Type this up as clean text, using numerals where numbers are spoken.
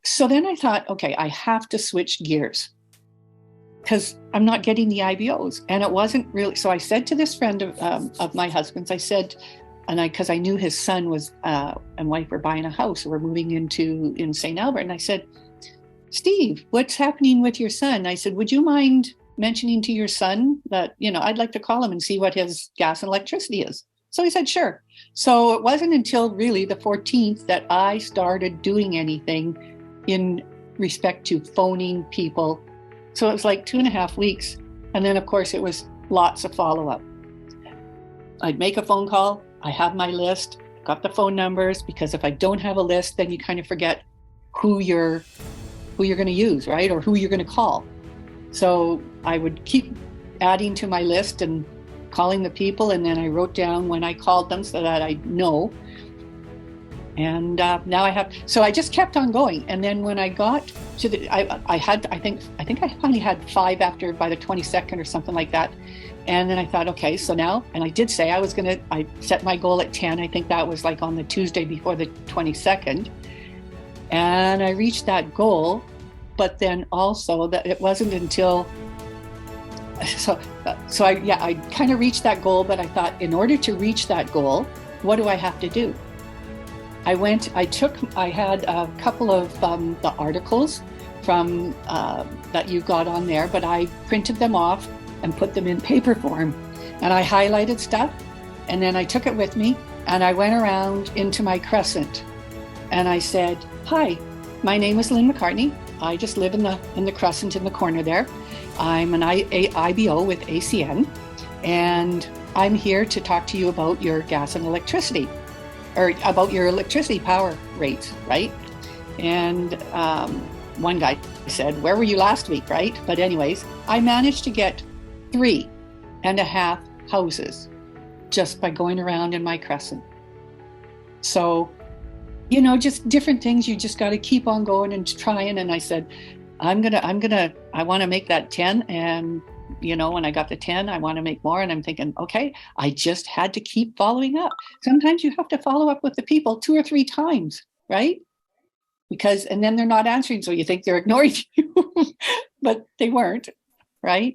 So then I thought, okay, I have to switch gears because I'm not getting the IBOs. And it wasn't really, so I said to this friend of my husband's, I said, because I knew his son was and wife were buying a house, so we're moving in St. Albert. And I said, Steve, what's happening with your son? I said, would you mind mentioning to your son that, I'd like to call him and see what his gas and electricity is? So he said, sure. So it wasn't until really the 14th that I started doing anything in respect to phoning people. So it was like 2.5 weeks. And then, of course, it was lots of follow-up. I'd make a phone call. I have my list, got the phone numbers, because if I don't have a list, then you kind of forget who you're going to use, right? Or who you're going to call. So I would keep adding to my list and calling the people. And then I wrote down when I called them so that I know. And now I have, so I just kept on going. And then when I got to I think I finally had 5 by the 22nd or something like that. And then I thought, okay, so now, and I did say I set my goal at 10. I think that was like on the Tuesday before the 22nd. And I reached that goal, but then also that it wasn't until, I kind of reached that goal, but I thought in order to reach that goal, what do I have to do? I had a couple of the articles from that you got on there, but I printed them off and put them in paper form, and I highlighted stuff, and then I took it with me and I went around into my crescent and I said, hi, my name is Lynn McCartney. I just live in the crescent in the corner there. I'm an IBO with ACN, and I'm here to talk to you about your gas and electricity, or about your electricity power rates, right? And one guy said, where were you last week, right? But anyways, I managed to get 3.5 houses just by going around in my crescent. So, just different things. You just got to keep on going and trying. And I said, I want to make that 10. And, when I got the 10, I want to make more. And I'm thinking, okay, I just had to keep following up. Sometimes you have to follow up with the people 2 or 3 times, right? And then they're not answering. So you think they're ignoring you, but they weren't, right?